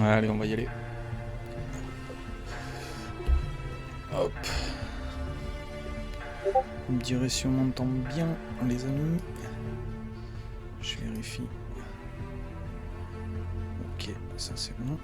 Allez, on va y aller. Hop. Vous me direz si on m'entend bien, les amis. Je vérifie. Ok, ça c'est bon.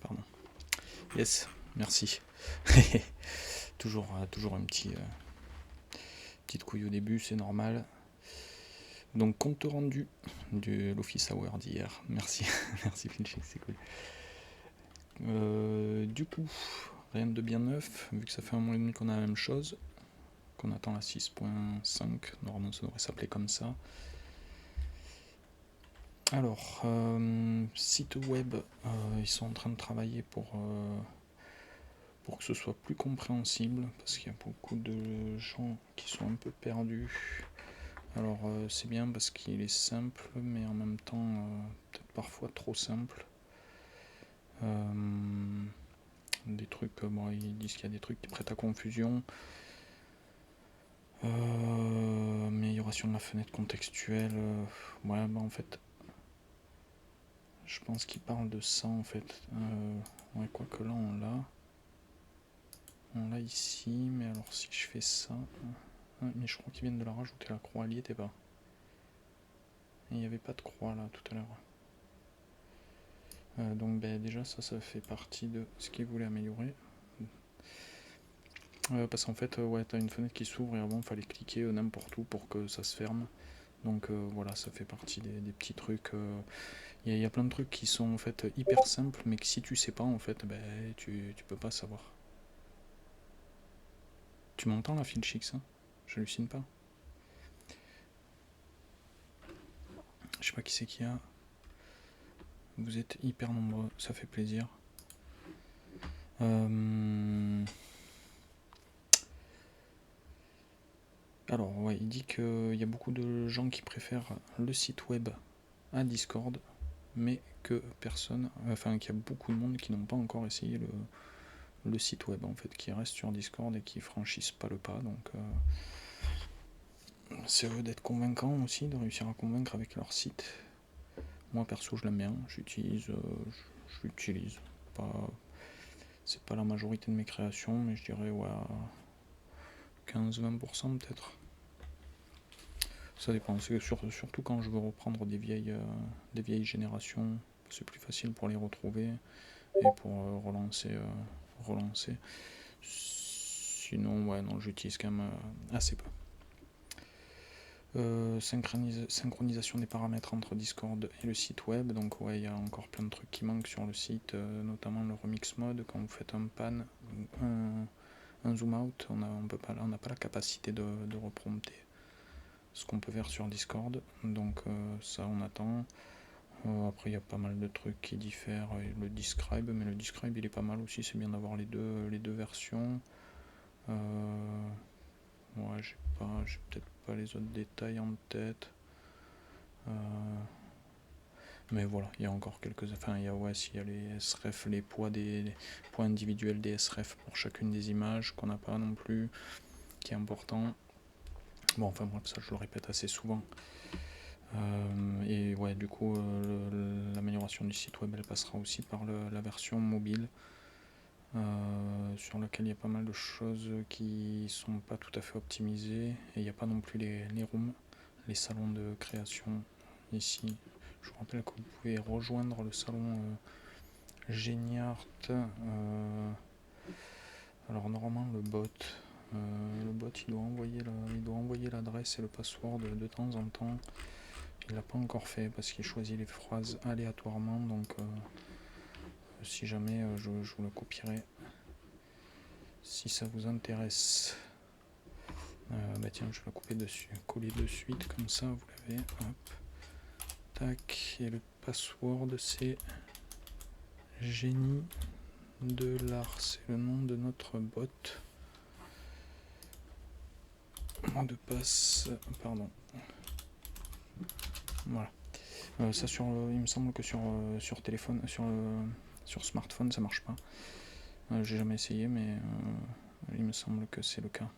Pardon. Yes, merci. toujours un petite couille au début, c'est normal. Donc compte rendu de l'Office Hour d'hier. Merci, merci Finchik, c'est cool. Du coup, rien de bien neuf, vu que ça fait un mois et demi qu'on a la même chose, qu'on attend la 6.5, normalement ça devrait s'appeler comme ça. Alors, site web, ils sont en train de travailler pour que ce soit plus compréhensible, parce qu'il y a beaucoup de gens qui sont un peu perdus. Alors c'est bien parce qu'il est simple, mais en même temps peut-être parfois trop simple. Des trucs, bon, ils disent qu'il y a des trucs qui prêtent à confusion. Amélioration de la fenêtre contextuelle. Ouais, bah en fait, je pense qu'ils parlent de ça en fait. Ouais, quoique là on l'a. On l'a ici, mais alors si je fais ça. Mais je crois qu'ils viennent de la rajouter, la croix, elle y était pas. Il n'y avait pas de croix là tout à l'heure. Donc déjà ça fait partie de ce qu'ils voulaient améliorer. Parce qu'en fait, ouais, t'as une fenêtre qui s'ouvre et avant il fallait cliquer n'importe où pour que ça se ferme. Donc voilà, ça fait partie des petits trucs. Il y a plein de trucs qui sont en fait hyper simples, mais que si tu sais pas en fait, tu peux pas savoir. Tu m'entends la file chic ça? J'hallucine pas. Je sais pas qui c'est qu'il y a. Vous êtes hyper nombreux, ça fait plaisir. Alors ouais, il dit qu'il y a beaucoup de gens qui préfèrent le site web à Discord, mais que personne, enfin qu'il y a beaucoup de monde qui n'ont pas encore essayé le site web en fait, qui restent sur Discord et qui franchissent pas le pas. Donc c'est eux d'être convaincants aussi, de réussir à convaincre avec leur site. Moi perso je l'aime bien, je l'utilise. C'est pas la majorité de mes créations, mais je dirais ouais, 15-20% peut-être. Ça dépend, surtout quand je veux reprendre des vieilles générations, c'est plus facile pour les retrouver et pour relancer. Sinon, ouais, non, j'utilise quand même assez peu. Synchronisation des paramètres entre Discord et le site web, donc ouais, il y a encore plein de trucs qui manquent sur le site, notamment le remix mode. Quand vous faites un pan, un zoom out, on n'a pas la capacité de reprompter ce qu'on peut faire sur Discord, donc ça on attend. Après il y a pas mal de trucs qui diffèrent, le describe, mais le describe il est pas mal aussi, c'est bien d'avoir les deux versions. Ouais, j'ai peut-être pas les autres détails en tête. Mais voilà, il y a encore quelques... Enfin, il y a les sref, les poids individuels des sref pour chacune des images qu'on n'a pas non plus, qui est important. Bon, enfin bref, ça je le répète assez souvent. Et ouais, du coup, l'amélioration du site web, elle passera aussi par la version mobile, sur laquelle il y a pas mal de choses qui sont pas tout à fait optimisées. Et il n'y a pas non plus les rooms, les salons de création ici. Je vous rappelle que vous pouvez rejoindre le salon Geniart. Alors normalement le bot il doit envoyer l'adresse et le password de temps en temps. Il l'a pas encore fait parce qu'il choisit les phrases aléatoirement, donc si jamais je vous le copierai si ça vous intéresse. Bah tiens, je vais la couper dessus, coller de suite comme ça vous l'avez. Hop, tac, et le password c'est Génie de l'art, c'est le nom de notre bot. Mot de passe, pardon. Voilà. Ça il me semble que sur téléphone, sur smartphone, ça marche pas. J'ai jamais essayé, mais il me semble que c'est le cas.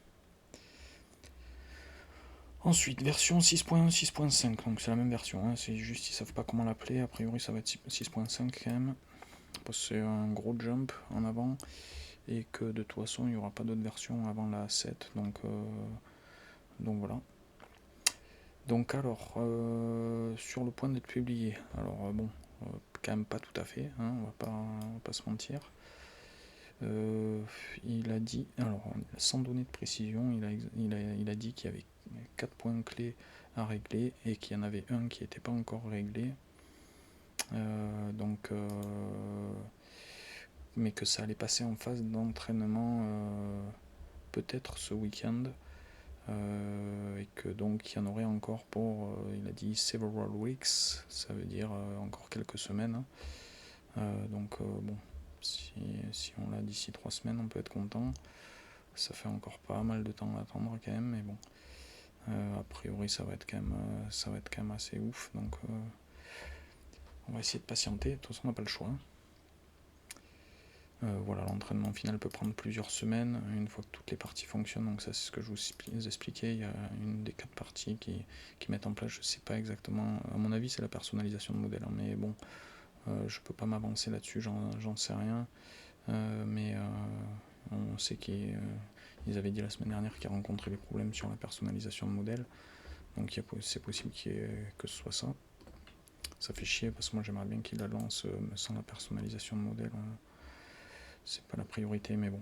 Ensuite, version 6.6.5, donc c'est la même version, hein, c'est juste ils savent pas comment l'appeler, a priori ça va être 6.5 quand même, parce que c'est un gros jump en avant, et que de toute façon il n'y aura pas d'autres versions avant la 7, donc voilà. Donc alors, sur le point d'être publié, alors bon, quand même pas tout à fait, hein, on va pas se mentir. Il a dit, alors sans donner de précision, il a dit qu'il y avait 4 points clés à régler et qu'il y en avait un qui n'était pas encore réglé. Mais que ça allait passer en phase d'entraînement peut-être ce week-end. Et que donc il y en aurait encore pour, il a dit several weeks, ça veut dire encore quelques semaines. Donc bon, si on l'a d'ici 3 semaines, on peut être content. Ça fait encore pas mal de temps à attendre quand même, mais bon. A priori, ça va être quand même assez ouf, donc on va essayer de patienter. De toute façon, on n'a pas le choix. Voilà, l'entraînement final peut prendre plusieurs semaines, une fois que toutes les parties fonctionnent. Donc ça, c'est ce que je vous expliquais. Il y a une des 4 parties qui mettent en place, je sais pas exactement. À mon avis, c'est la personnalisation de modèle, hein, mais bon, je peux pas m'avancer là-dessus, j'en sais rien. Mais on sait qu'ils avaient dit la semaine dernière qu'ils rencontraient des problèmes sur la personnalisation de modèle. Donc c'est possible que ce soit ça. Ça fait chier parce que moi j'aimerais bien qu'ils la lancent sans la personnalisation de modèle. C'est pas la priorité, mais bon.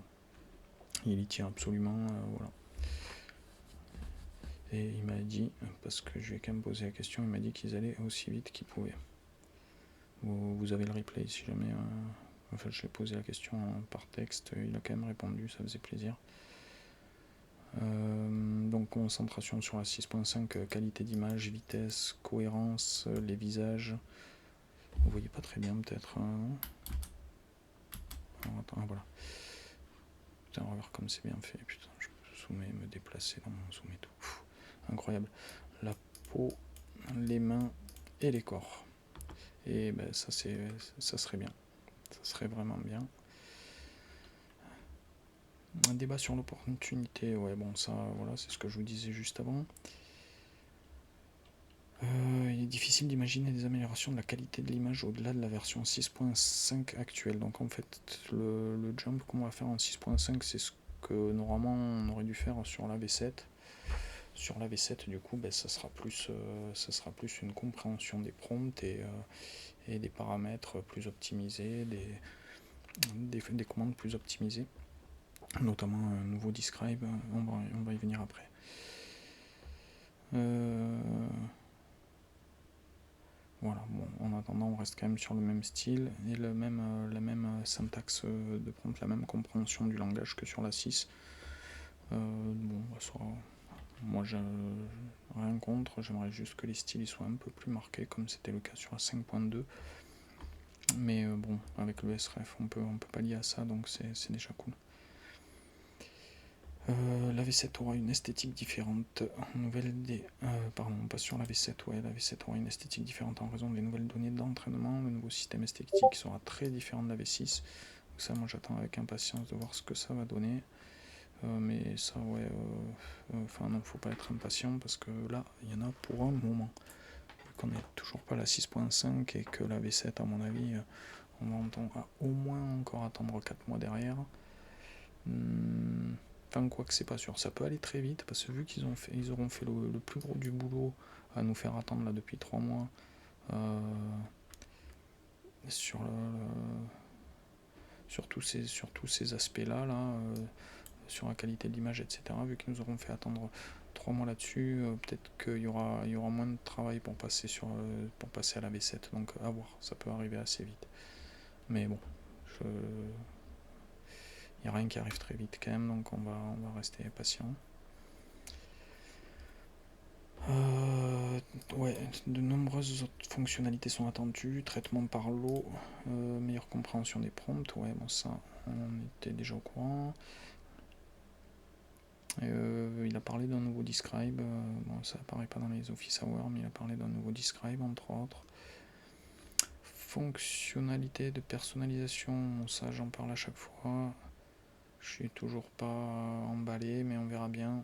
Il y tient absolument, voilà. Et il m'a dit, parce que je lui ai quand même posé la question, il m'a dit qu'ils allaient aussi vite qu'ils pouvaient. Vous avez le replay si jamais. Enfin, je lui ai posé la question par texte, il a quand même répondu, ça faisait plaisir. Donc concentration sur la 6.5, qualité d'image, vitesse, cohérence, les visages. Vous voyez pas très bien peut-être. Alors, attends, voilà. Putain, regarde comme c'est bien fait. Putain, je peux zoomer, me déplacer dans mon zoom et tout. Incroyable. La peau, les mains et les corps. Et ben ça serait bien. Ça serait vraiment bien. Un débat sur l'opportunité, ouais bon ça voilà, c'est ce que je vous disais juste avant. Il est difficile d'imaginer des améliorations de la qualité de l'image au-delà de la version 6.5 actuelle. Donc en fait le jump qu'on va faire en 6.5 c'est ce que normalement on aurait dû faire sur la V7. Sur la V7 du coup ça sera plus une compréhension des prompts et des paramètres plus optimisés, des commandes plus optimisées, notamment un nouveau describe, on va y venir après. Voilà, bon, en attendant, on reste quand même sur le même style et la même syntaxe de prompt, la même compréhension du langage que sur la 6. Bon, moi j'ai rien contre, j'aimerais juste que les styles soient un peu plus marqués comme c'était le cas sur la 5.2. Mais bon, avec le SREF on peut pallier à ça, donc c'est déjà cool. La V7 aura une esthétique différente. Pardon, on passe sur la V7. Ouais, la V7 aura une esthétique différente en raison des nouvelles données d'entraînement. Le nouveau système esthétique sera très différent de la V6. Donc ça, moi j'attends avec impatience de voir ce que ça va donner. Mais ça, ouais, enfin non, faut pas être impatient parce que là, il y en a pour un moment. Vu qu'on n'est toujours pas à la 6.5 et que la V7, à mon avis, on va au moins encore attendre 4 mois derrière. Enfin, quoi que c'est pas sûr, ça peut aller très vite parce que vu qu'ils auront fait le plus gros du boulot à nous faire attendre là depuis 3 mois sur tous ces aspects-là, sur la qualité de l'image, etc. Vu qu'ils nous auront fait attendre 3 mois là-dessus, peut-être qu'il y aura moins de travail pour passer à la V7. Donc à voir, ça peut arriver assez vite. Mais bon, il n'y a rien qui arrive très vite quand même, donc on va rester patient. Ouais, de nombreuses autres fonctionnalités sont attendues, traitement par l'eau, meilleure compréhension des prompts, ouais, bon ça, on était déjà au courant. Il a parlé d'un nouveau describe, bon ça apparaît pas dans les office hours, mais il a parlé d'un nouveau describe entre autres. Fonctionnalité de personnalisation, bon, ça j'en parle à chaque fois, je suis toujours pas emballé, mais on verra bien.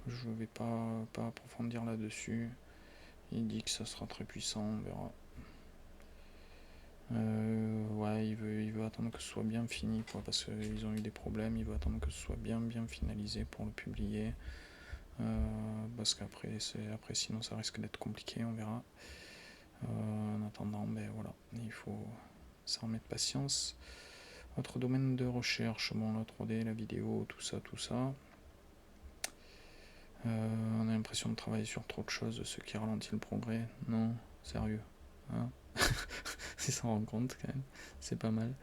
Je vais pas approfondir là-dessus. Il dit que ça sera très puissant, on verra. Ouais, il veut attendre que ce soit bien fini, quoi, parce qu'ils ont eu des problèmes. Il veut attendre que ce soit bien finalisé pour le publier. Parce qu'après, sinon, ça risque d'être compliqué, on verra. En attendant, ben voilà, il faut s'en remettre patience. Autre domaine de recherche, bon, la 3D, la vidéo, tout ça. On a l'impression de travailler sur trop de choses, ce qui ralentit le progrès. Non, sérieux. Hein. Si s'en rend compte quand même, c'est pas mal.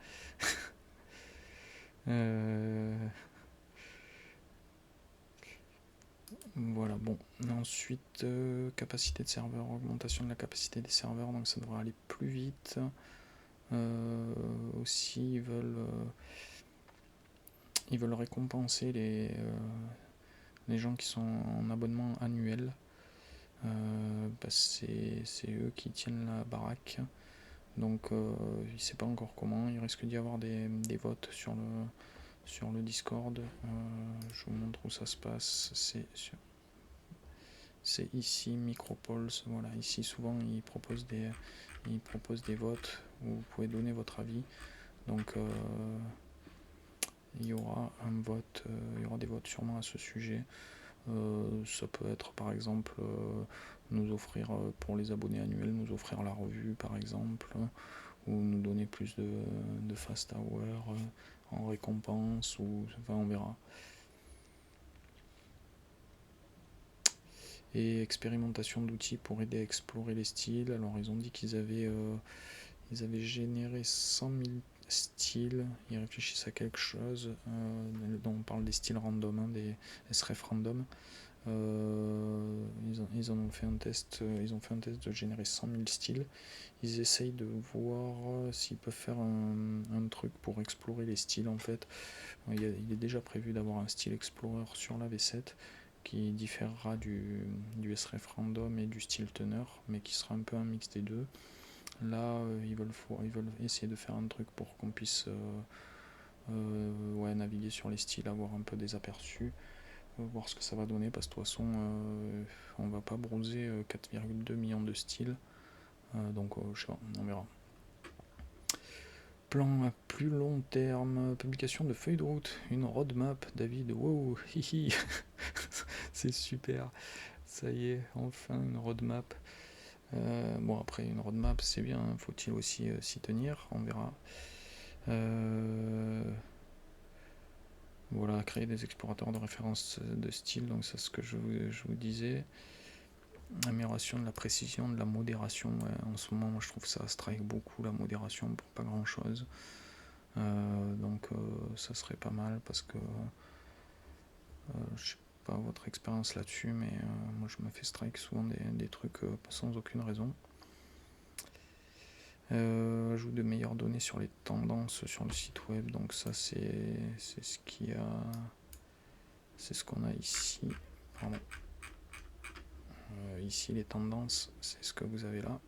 Voilà, bon. Ensuite, capacité de serveur, augmentation de la capacité des serveurs, donc ça devrait aller plus vite. Aussi, ils veulent récompenser les gens qui sont en abonnement annuel. C'est eux qui tiennent la baraque. Donc, il ne sait pas encore comment. Il risque d'y avoir des votes sur le Discord. Je vous montre où ça se passe. C'est ici, Micropulse. Voilà, ici souvent ils proposent des votes où vous pouvez donner votre avis. Donc il y aura un vote, il y aura des votes sûrement à ce sujet. Ça peut être par exemple nous offrir pour les abonnés annuels, nous offrir la revue par exemple, ou nous donner plus de fast hour en récompense, ou enfin on verra. Et expérimentation d'outils pour aider à explorer les styles. Alors ils ont dit qu'ils avaient généré 100 000 styles, ils réfléchissent à quelque chose, dont on parle des styles random, hein, des SREF random. Ils ont fait un test de générer 100 000 styles. Ils essayent de voir s'ils peuvent faire un truc pour explorer les styles en fait. Il est déjà prévu d'avoir un style Explorer sur la V7 qui différera du SREF random et du style teneur, mais qui sera un peu un mix des deux. Là, ils veulent essayer de faire un truc pour qu'on puisse naviguer sur les styles, avoir un peu des aperçus, voir ce que ça va donner, parce que de toute façon, on va pas browser 4,2 millions de styles. Donc, je sais pas, on verra. Plan à plus long terme, publication de feuille de route, une roadmap, David, wow, hihi, c'est super, ça y est, enfin une roadmap. Bon, après, une roadmap, c'est bien, faut-il aussi s'y tenir, on verra. Voilà, créer des explorateurs de référence de style, donc c'est ce que je vous disais. Amélioration de la précision, de la modération. Ouais, en ce moment, moi, je trouve que ça strike beaucoup la modération pour pas grand chose. Donc ça serait pas mal parce que pas votre expérience là-dessus, mais moi je me fais strike souvent des trucs sans aucune raison. Ajout de meilleures données sur les tendances sur le site web, donc ça c'est ce qu'il y a, c'est ce qu'on a ici. Pardon. Ici les tendances, c'est ce que vous avez là.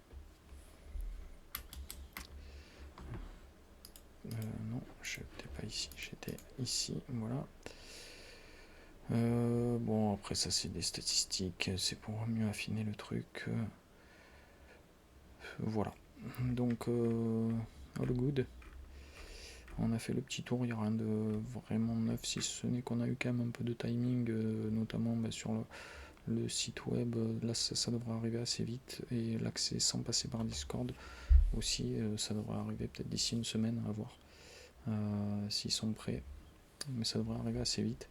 Non, je n'étais pas ici, j'étais ici, voilà. Bon, après ça c'est des statistiques, c'est pour mieux affiner le truc. Voilà. Donc, all good. On a fait le petit tour, il n'y a rien de vraiment neuf, si ce n'est qu'on a eu quand même un peu de timing, notamment sur le site web. Là, ça devrait arriver assez vite, et l'accès sans passer par Discord aussi, ça devrait arriver peut-être d'ici une semaine, à voir s'ils sont prêts. Mais ça devrait arriver assez vite.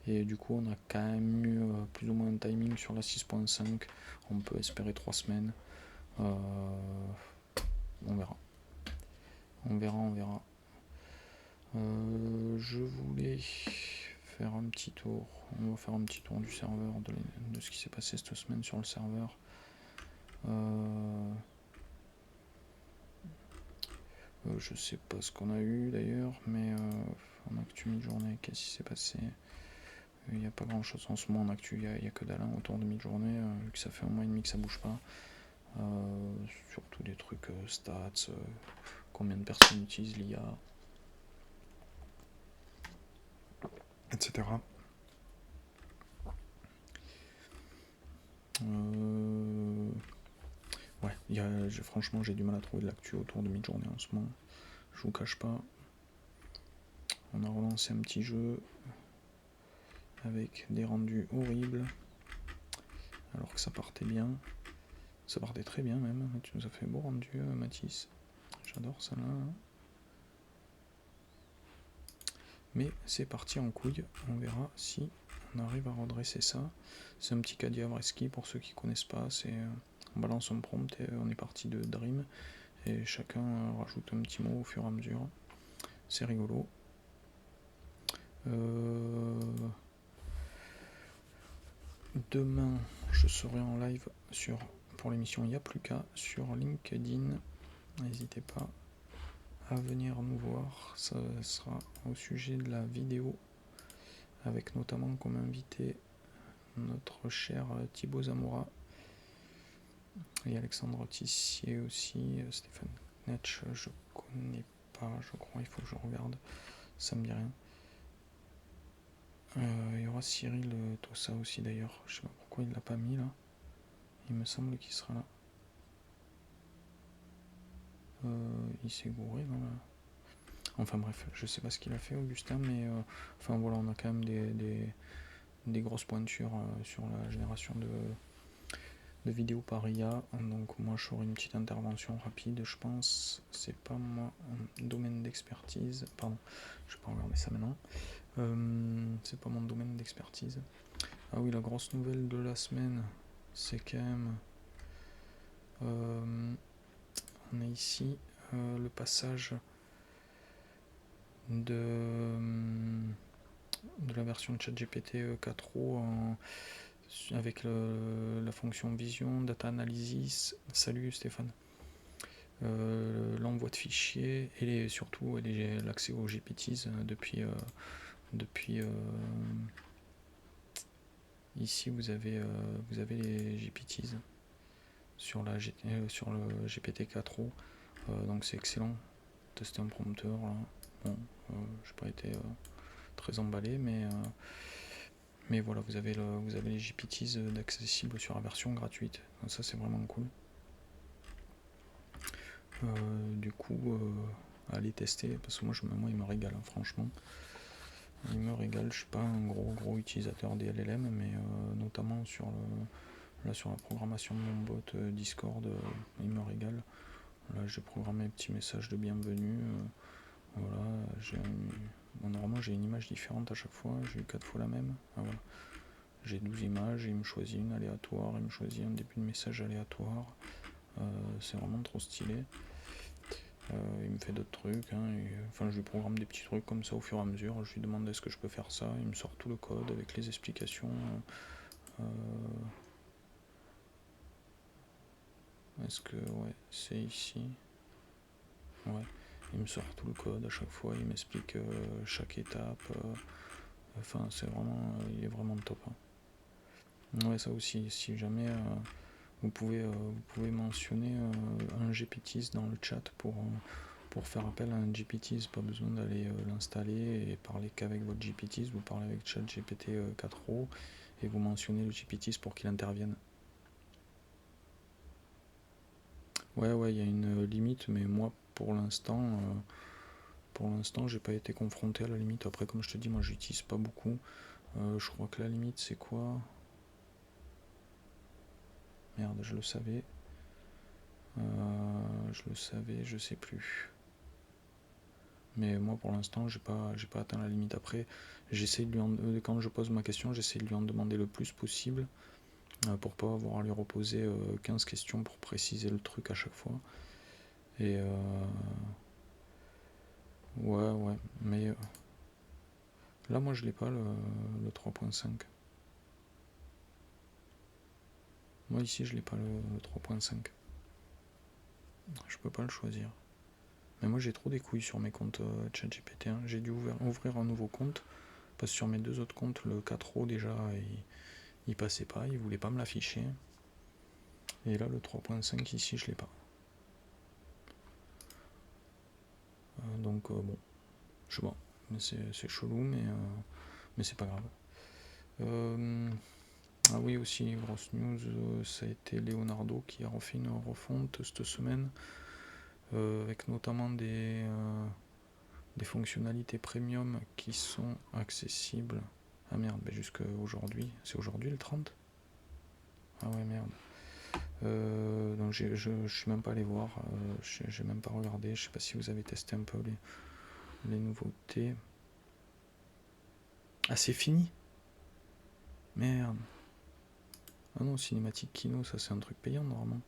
Et du coup, on a quand même eu plus ou moins un timing sur la 6.5. On peut espérer 3 semaines. On verra. On verra. Je voulais faire un petit tour. On va faire un petit tour du serveur, de ce qui s'est passé cette semaine sur le serveur. Je sais pas ce qu'on a eu d'ailleurs, mais en actu mi-journée, qu'est-ce qui s'est passé? Il n'y a pas grand chose en ce moment en actu, il n'y a que d'Alain autour de mi-journée, vu que ça fait un mois et demi que ça bouge pas. Surtout des trucs stats, combien de personnes utilisent l'IA, etc. Ouais, franchement j'ai du mal à trouver de l'actu autour de mi-journée en ce moment. Je vous cache pas. On a relancé un petit jeu avec des rendus horribles, alors que ça partait bien. Ça partait très bien même. Tu nous as fait beau rendu, Mathis. J'adore ça là. Mais c'est parti en couille. On verra si on arrive à redresser ça. C'est un petit caddie à Vreski pour ceux qui connaissent pas. C'est on balance un prompt et on est parti de Dream. Et chacun rajoute un petit mot au fur et à mesure. C'est rigolo. Demain, je serai en live pour l'émission Il n'y a plus qu'à sur LinkedIn. N'hésitez pas à venir nous voir. Ça sera au sujet de la vidéo, avec notamment comme invité notre cher Thibaut Zamora et Alexandre Tissier aussi. Stéphane Netsch, je connais pas, je crois, il faut que je regarde, ça me dit rien. Il y aura Cyril Tossa aussi d'ailleurs, je sais pas pourquoi il l'a pas mis là, il me semble qu'il sera là. Il s'est gouré dans la... Enfin bref, je sais pas ce qu'il a fait Augustin, mais enfin voilà, on a quand même des grosses pointures sur la génération de vidéos par IA, donc moi je ferai une petite intervention rapide, je pense, c'est pas mon domaine d'expertise, pardon, je vais pas regarder ça maintenant, c'est pas mon domaine d'expertise. Ah oui, la grosse nouvelle de la semaine, c'est quand même, on a ici le passage de la version de ChatGPT 4o avec la fonction vision, data analysis. Salut Stéphane. L'envoi de fichiers et surtout l'accès aux GPTs depuis ici vous avez les GPTs sur le GPT 4o, donc c'est excellent. Tester un prompteur là. Bon, j'ai pas été très emballé, mais voilà, vous avez les GPTs d'accessibles sur la version gratuite, donc ça c'est vraiment cool. Du coup, allez tester, parce que moi il me régale, hein, franchement. Il me régale, je suis pas un gros utilisateur des LLM, mais notamment sur la programmation de mon bot Discord, il me régale. Là j'ai programmé un petit message de bienvenue. Voilà, normalement j'ai une image différente à chaque fois, j'ai eu 4 fois la même. Ah, voilà. J'ai 12 images, il me choisit une aléatoire, il me choisit un début de message aléatoire. C'est vraiment trop stylé. Il me fait d'autres trucs, hein, enfin je lui programme des petits trucs comme ça au fur et à mesure, je lui demande est-ce que je peux faire ça, il me sort tout le code avec les explications. Est-ce que ouais, c'est ici. Ouais, il me sort tout le code à chaque fois, il m'explique chaque étape. Enfin, c'est vraiment, il est vraiment top. Hein. Ouais, ça aussi, si jamais vous pouvez mentionner un GPTs dans le chat pour faire appel à un GPTs, pas besoin d'aller l'installer et parler qu'avec votre GPTs, vous parlez avec ChatGPT 4o et vous mentionnez le GPTs pour qu'il intervienne. Ouais, il y a une limite, mais moi, pour l'instant, j'ai pas été confronté à la limite. Après, comme je te dis, moi, j'utilise pas beaucoup. Je crois que la limite, c'est quoi? Merde, je le savais. Je sais plus. Mais moi, pour l'instant, j'ai pas atteint la limite. Après, j'essaie de quand je pose ma question, j'essaie de lui en demander le plus possible pour pas avoir à lui reposer 15 questions pour préciser le truc à chaque fois. Et ouais, mais là, moi, je l'ai pas le 3.5. Moi, ici, je l'ai pas le 3.5. Je peux pas le choisir. Mais moi, j'ai trop des couilles sur mes comptes ChatGPT. Hein. J'ai dû ouvrir un nouveau compte parce que sur mes deux autres comptes, le 4o déjà, il passait pas, il voulait pas me l'afficher. Et là, le 3.5 ici, je l'ai pas. Donc bon, je sais pas. C'est chelou, mais c'est pas grave. Ah oui, aussi, grosse news, ça a été Leonardo qui a refait une refonte cette semaine, avec notamment des fonctionnalités premium qui sont accessibles. Ah merde, bah jusqu'à aujourd'hui. C'est aujourd'hui le 30? Ah ouais, merde. Donc je suis même pas allé voir, j'ai même pas regardé, je sais pas si vous avez testé un peu les nouveautés. Ah, c'est fini? Merde. Ah non, Cinématique Kino, ça c'est un truc payant normalement.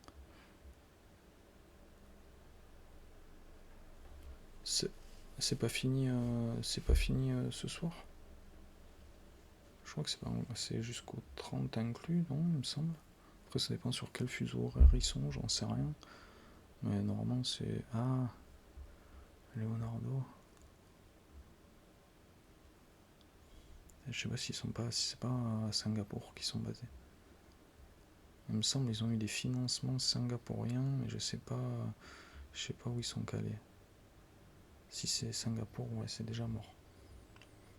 C'est pas fini, ce soir? Je crois que c'est jusqu'au 30 inclus, non, il me semble. Après, ça dépend sur quel fuseau horaire ils sont, j'en sais rien. Mais normalement, c'est. Ah, Leonardo. Je sais pas si c'est pas à Singapour qu'ils sont basés. Il me semble qu'ils ont eu des financements singapouriens, mais je sais pas où ils sont calés. Si c'est Singapour, ouais, c'est déjà mort.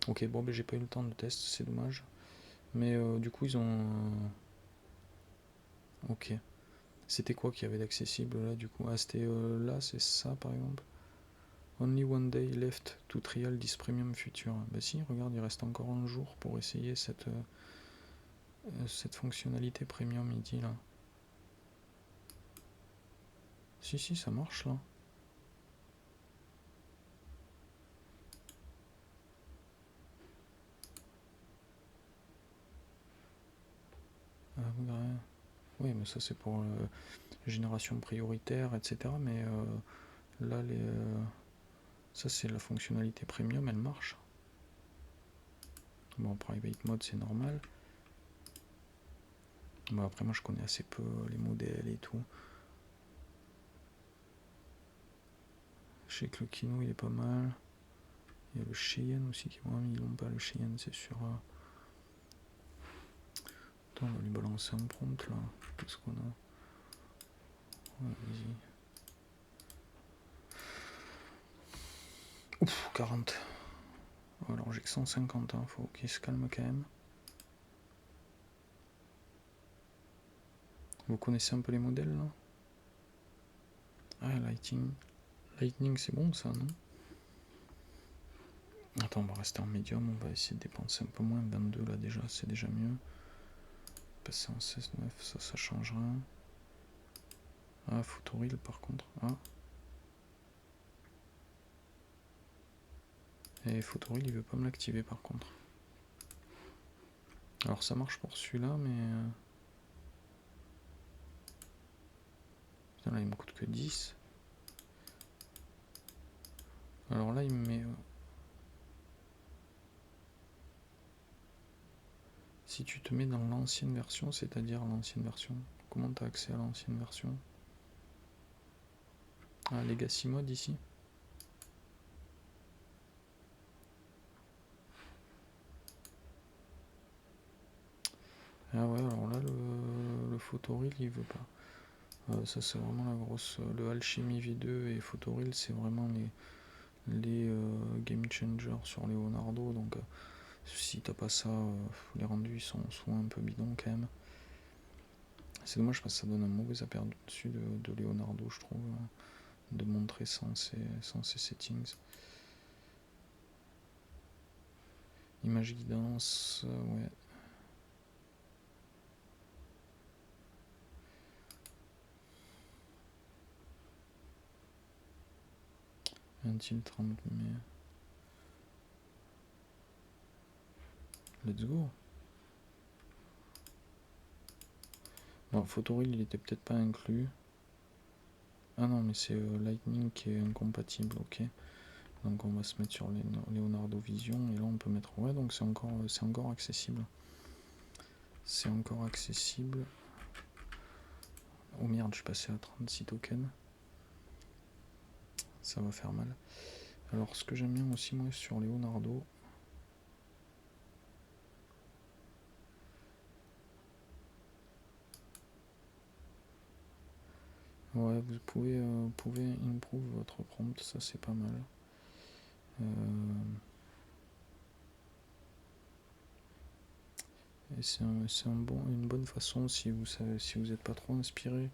Ok, bon, ben j'ai pas eu le temps de test, c'est dommage. Mais du coup, ils ont. Ok. C'était quoi qu'il y avait d'accessible là, du coup? Ah, c'était là, c'est ça par exemple. Only one day left to trial this premium feature. Bah si, regarde, il reste encore un jour pour essayer cette fonctionnalité premium, il dit là. Si, ça marche là. Oui, mais ça c'est pour génération prioritaire, etc. Mais là, ça c'est la fonctionnalité premium, elle marche. Bon, private mode c'est normal. Bon, après moi je connais assez peu les modèles et tout. Je sais que le Kino il est pas mal. Il y a le Cheyenne aussi qui ils l'ont pas le Cheyenne, c'est sur. Attends, on va lui balancer un prompt là. Qu'est-ce qu'on a? Ouais, vas-y. Ouf, 40. Alors j'ai que 150, hein, faut qu'il se calme quand même. Vous connaissez un peu les modèles là? Ah, Lightning c'est bon ça, non? Attends, on va rester en médium, on va essayer de dépenser un peu moins. 22 là déjà, c'est déjà mieux. Passer en 16.9, ça change rien. Ah, Photoreel par contre. Ah. Et Photoreel il veut pas me l'activer par contre. Alors ça marche pour celui-là, mais. Putain, là il me coûte que 10. Alors là, il me met... Si tu te mets dans l'ancienne version, c'est-à-dire l'ancienne version, comment tu as accès à l'ancienne version? Ah, Legacy Mode ici. Ah ouais, alors là, le Photoreel, il veut pas. Ça, c'est vraiment la grosse... le Alchemy V2 et Photoreel, c'est vraiment les game changers sur Leonardo. Donc, si t'as pas ça, les rendus, ils sont souvent un peu bidons quand même. C'est dommage parce que ça donne un mauvais aperçu de Leonardo, je trouve, de montrer sans ces settings. Image guidance, ouais. Until 30 mai. Let's go. Bon, Photoreel, il était peut-être pas inclus. Ah non, mais c'est Lightning qui est incompatible, ok. Donc on va se mettre sur Leonardo Vision et là on peut mettre... Ouais, donc c'est encore accessible. C'est encore accessible. Oh merde, je suis passé à 36 tokens. Ça va faire mal. Alors ce que j'aime bien aussi moi sur Leonardo, ouais, vous pouvez improve votre prompt, ça c'est pas mal. Et c'est une bonne façon si vous n'êtes pas trop inspiré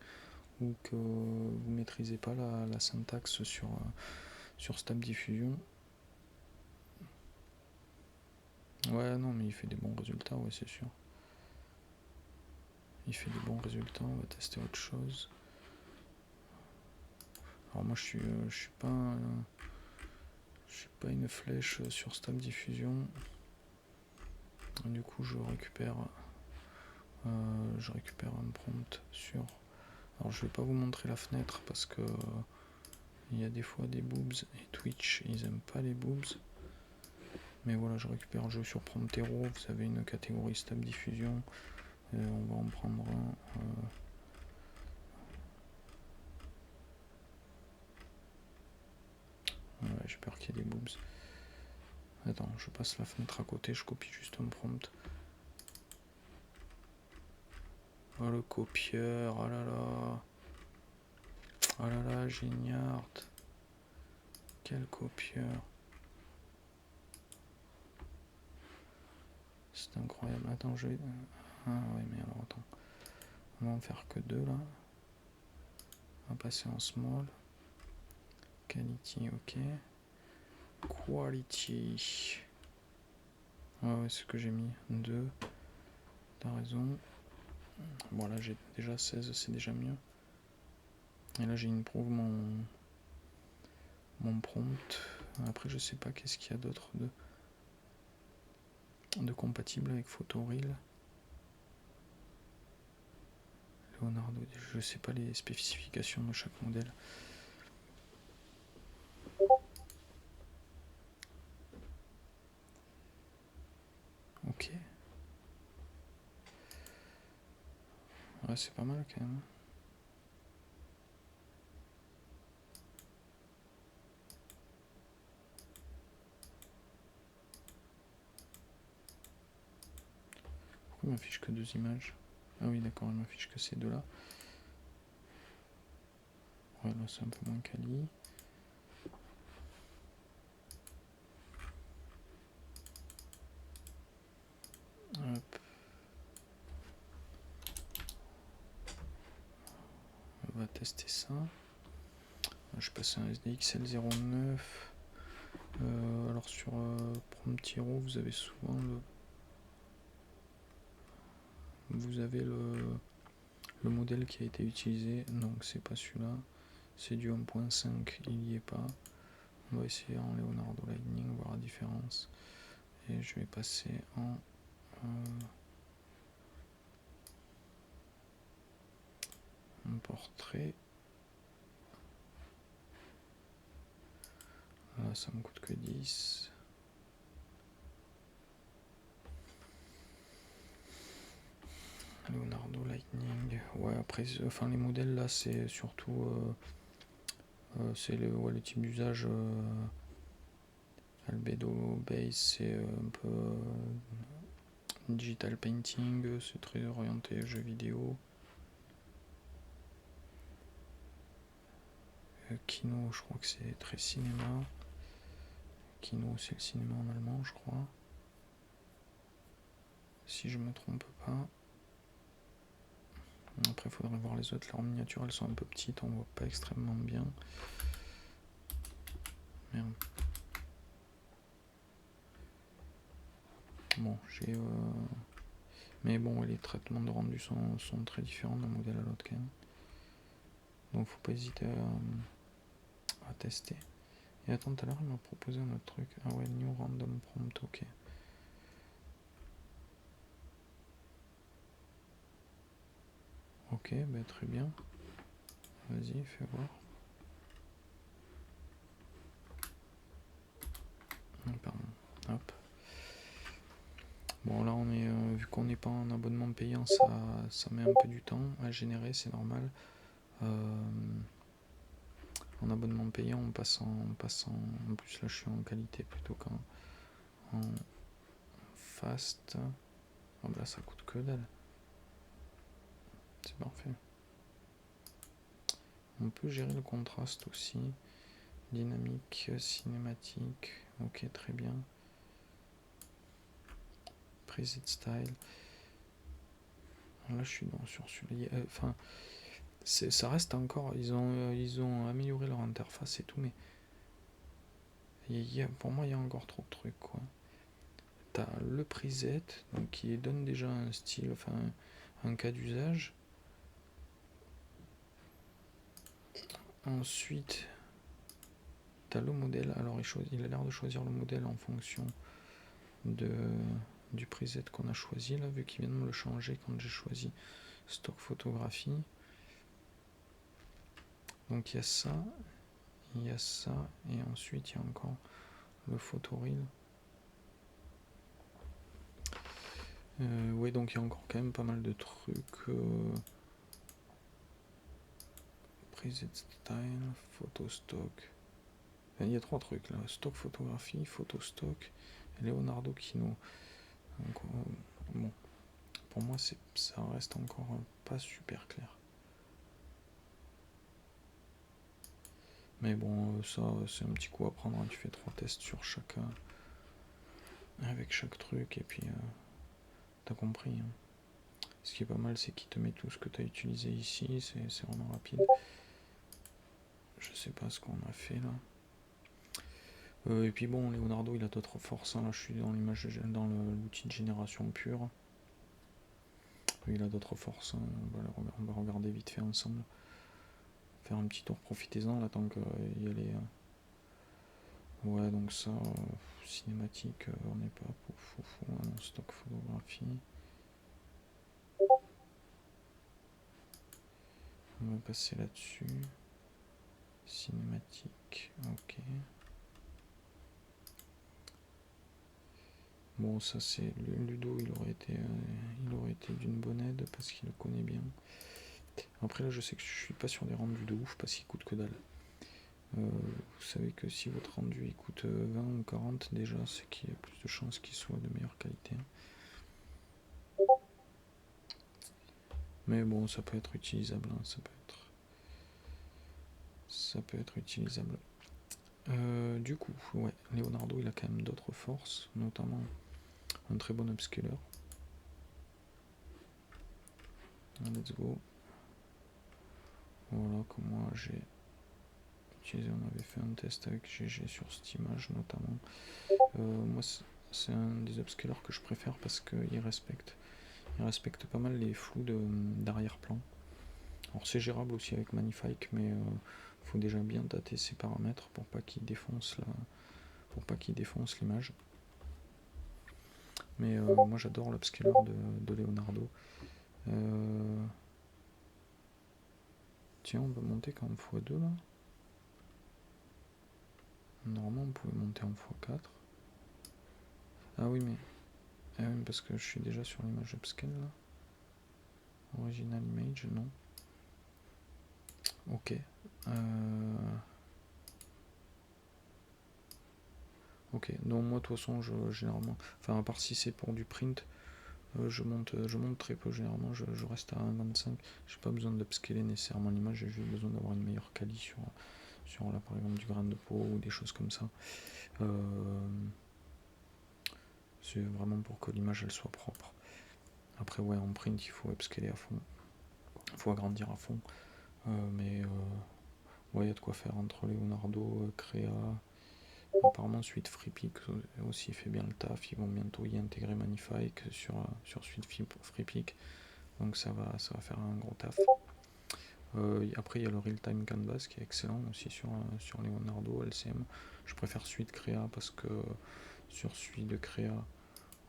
ou que vous maîtrisez pas la syntaxe sur Stab Diffusion. Ouais, non, mais il fait des bons résultats, ouais, c'est sûr. Il fait des bons résultats, on va tester autre chose. Alors moi je suis pas une flèche sur Stab Diffusion. Du coup je récupère un prompt sur... Alors je vais pas vous montrer la fenêtre parce que il y a des fois des boobs et Twitch ils aiment pas les boobs. Mais voilà, je récupère un jeu sur Promptero, vous avez une catégorie Stab Diffusion. On va en prendre un... Ouais, j'ai peur qu'il y ait des boobs. Attends, je passe la fenêtre à côté, je copie juste un prompt. Oh le copieur, oh là là. Oh là là, génial. Quel copieur. C'est incroyable. Attends, je vais... Ah ouais, mais alors attends. On va en faire que deux là. On va passer en small. Quality, ok. Quality. Ah ouais, c'est ce que j'ai mis. 2. T'as raison. Bon là j'ai déjà 16, c'est déjà mieux. Et là j'ai improve mon prompt. Après je sais pas qu'est-ce qu'il y a d'autre de compatible avec Photoreel. Leonardo, je sais pas les spécifications de chaque modèle. Ok. Ouais, c'est pas mal quand même. Pourquoi il m'affiche que 2 images? Ah oui, d'accord, il m'affiche que ces deux-là. Ouais, là c'est un peu moins quali. Hop. On va tester ça. Je passe un SDXL 09. Alors sur Promptero, vous avez souvent le modèle qui a été utilisé. Donc c'est pas celui-là. C'est du 1.5, il n'y est pas. On va essayer en Leonardo Lightning, voir la différence. Et je vais passer en portrait. Là, ça me coûte que 10. Leonardo Lightning. Ouais, après, enfin, les modèles là, c'est surtout. C'est le type d'usage. Albedo Base, c'est un peu. Digital painting, c'est très orienté jeux vidéo. Kino, je crois que c'est très cinéma. Kino, c'est le cinéma en allemand, je crois. Si je me trompe pas. Après, il faudrait voir les autres. Là, en miniature, elles sont un peu petites, on voit pas extrêmement bien. Merde. Bon, j'ai. Mais bon, les traitements de rendu sont très différents d'un modèle à l'autre quand même. Donc, faut pas hésiter à tester. Et attends, tout à l'heure, il m'a proposé un autre truc. Ah ouais, New Random Prompt, ok. Ok, bah très bien. Vas-y, fais voir. Pardon. Hop. Bon, là, on est, vu qu'on n'est pas en abonnement payant, ça met un peu du temps à générer, c'est normal. En abonnement payant, on passe en plus, là, je suis en qualité plutôt qu'en fast. Oh, bah là, ça coûte que dalle. C'est parfait. On peut gérer le contraste aussi. Dynamique, cinématique. Ok, très bien. Preset style. Là, je suis sur celui. Enfin, ça reste encore. Ils ont amélioré leur interface et tout, mais pour moi, il y a encore trop de trucs, quoi. T'as le preset, donc qui donne déjà un style, enfin, un cas d'usage. Ensuite, t'as le modèle. Alors, il a l'air de choisir le modèle en fonction du preset qu'on a choisi, là, vu qu'il vient de me le changer quand j'ai choisi stock photographie. Donc, il y a ça, et ensuite, il y a encore le photoreel. Ouais, donc il y a encore quand même pas mal de trucs. Preset style, photo stock. Il y a 3 trucs là, stock photographie, photo stock et Leonardo Kino. Donc, bon, pour moi ça reste encore pas super clair. Mais bon, ça c'est un petit coup à prendre, hein. Tu fais 3 tests sur chacun, avec chaque truc, et puis t'as compris. Hein. Ce qui est pas mal, c'est qu'il te met tout ce que tu as utilisé ici, c'est vraiment rapide. Je sais pas ce qu'on a fait là. Et puis bon, Leonardo, il a d'autres forces. Hein. Là, je suis dans l'outil de génération pure. Il a d'autres forces. Hein. On va regarder vite fait ensemble. Faire un petit tour, profitez-en là tant qu'il y a les. Ouais, donc ça, cinématique, on n'est pas fou, non, stock photographie. On va passer là-dessus. Cinématique, ok. Bon, ça c'est Ludo, il aurait été d'une bonne aide parce qu'il le connaît bien. Après là, je sais que je suis pas sur des rendus de ouf parce qu'il coûte que dalle. Vous savez que si votre rendu il coûte 20 ou 40 déjà, c'est qu'il y a plus de chances qu'il soit de meilleure qualité. Mais bon, ça peut être utilisable, hein, ça peut être utilisable. Du coup, ouais, Leonardo il a quand même d'autres forces, notamment un très bon upscaler. Let's go. Voilà, comme moi j'ai utilisé, on avait fait un test avec GG sur cette image notamment. Moi c'est un des upscalers que je préfère parce qu'il respecte pas mal les flous d'arrière-plan. Alors c'est gérable aussi avec Magnifique, mais faut déjà bien tâter ses paramètres pour pas qu'il défonce l'image. Mais moi j'adore l'upscaler de Leonardo. Tiens, on va monter quand même x2 là. Normalement, on pouvait monter en x4. Ah oui, mais... Ah oui, parce que je suis déjà sur l'image upscale, là. Original image, non. Ok. Ok, donc moi, de toute façon, généralement... Enfin, à part si c'est pour du print, je monte très peu. Généralement, je reste à 1.25. J'ai pas besoin d'upscaler nécessairement l'image, j'ai juste besoin d'avoir une meilleure quali sur là, par exemple, du grain de peau ou des choses comme ça. C'est vraiment pour que l'image elle soit propre. Après, ouais, en print, il faut upscaler à fond. Il faut agrandir à fond. Mais ouais, il y a de quoi faire entre Leonardo, Créa. Apparemment, Suite FreePic aussi fait bien le taf. Ils vont bientôt y intégrer Magnifique sur Suite FreePic. Donc ça va faire un gros taf. Après, il y a le Real-Time Canvas qui est excellent aussi sur Leonardo, LCM. Je préfère Suite Créa parce que sur Suite de Créa,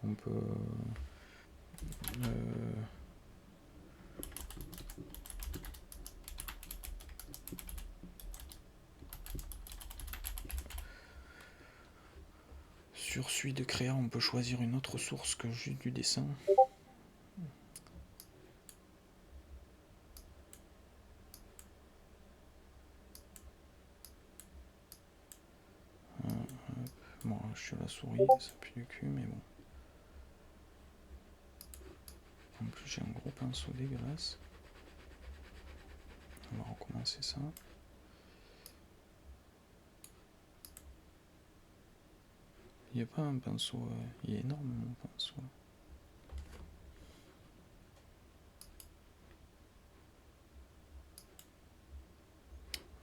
on peut... Sur Suite de Créa, on peut choisir une autre source que juste du dessin. Bon, je suis à la souris, ça pue du cul, mais bon. En plus, j'ai un gros pinceau dégueulasse. On va recommencer ça. Il n'y a pas un pinceau, il est énorme mon pinceau.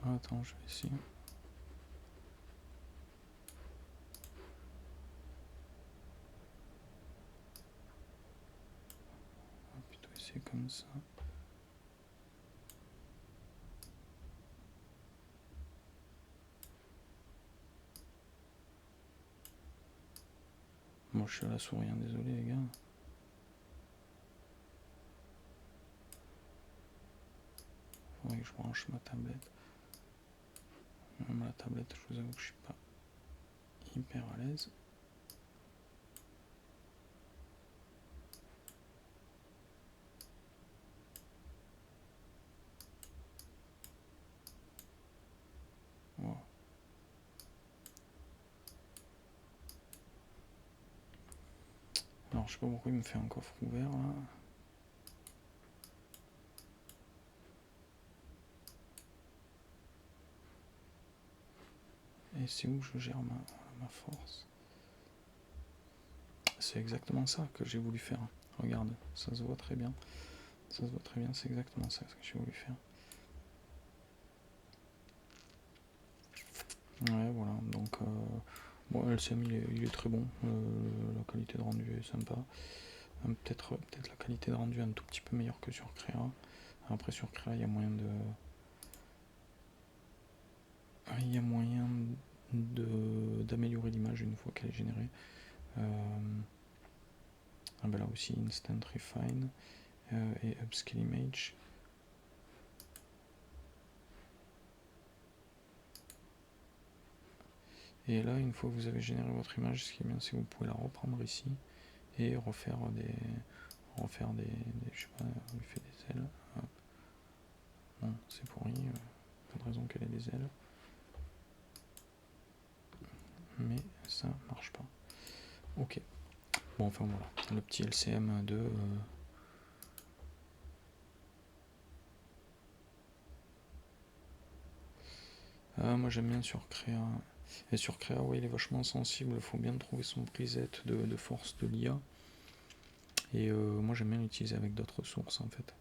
Ah, attends, je vais essayer. On va plutôt essayer comme ça. Bon, je suis à la souris, hein, désolé les gars. Faudrait que je branche ma tablette. Même la tablette, je vous avoue que je suis pas hyper à l'aise. Wow. Alors, je sais pas pourquoi il me fait un coffre ouvert là. Et c'est où je gère ma force. C'est exactement ça que j'ai voulu faire. Regarde, ça se voit très bien. Ça se voit très bien, c'est exactement ça que j'ai voulu faire. Ouais, voilà, donc bon, LCM il est très bon, la qualité de rendu est sympa. Peut-être la qualité de rendu un tout petit peu meilleure que sur Créa. Après sur Créa il y a moyen d'améliorer l'image une fois qu'elle est générée. Ben là aussi Instant Refine et Upscale Image. Et là, une fois que vous avez généré votre image, ce qui est bien, c'est que vous pouvez la reprendre ici et refaire des je sais pas, on lui fait des ailes. Hop. Non, c'est pourri, pas de raison qu'elle ait des ailes. Mais ça marche pas. Ok. Bon, enfin voilà, le petit LCM de... moi j'aime bien sur Créa. Et sur Créa, ouais, il est vachement sensible, il faut bien trouver son preset de force de l'IA. Et moi j'aime bien l'utiliser avec d'autres sources en fait.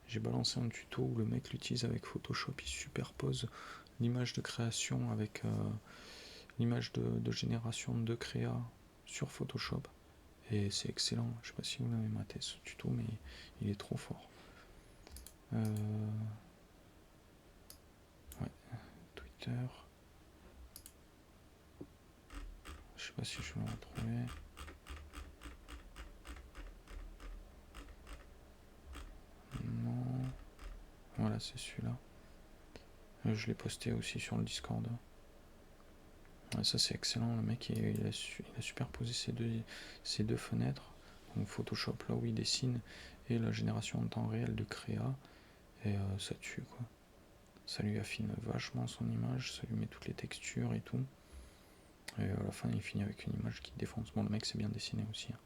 J'ai balancé un tuto où le mec l'utilise avec Photoshop, il superpose l'image de création avec l'image de génération de créa sur Photoshop. Et c'est excellent. Je sais pas si vous l'avez maté ce tuto, mais il est trop fort. Ouais, Twitter. Je sais pas si je vais le retrouver. Non. Voilà, c'est celui-là. Je l'ai posté aussi sur le Discord. Ouais, ça c'est excellent, le mec il a superposé ces deux fenêtres. Donc Photoshop là où il dessine et la génération en temps réel de créa. Et ça tue quoi. Ça lui affine vachement son image, ça lui met toutes les textures et tout. Et à la fin il finit avec une image qui défonce. Bon le mec c'est bien dessiné aussi. Hein.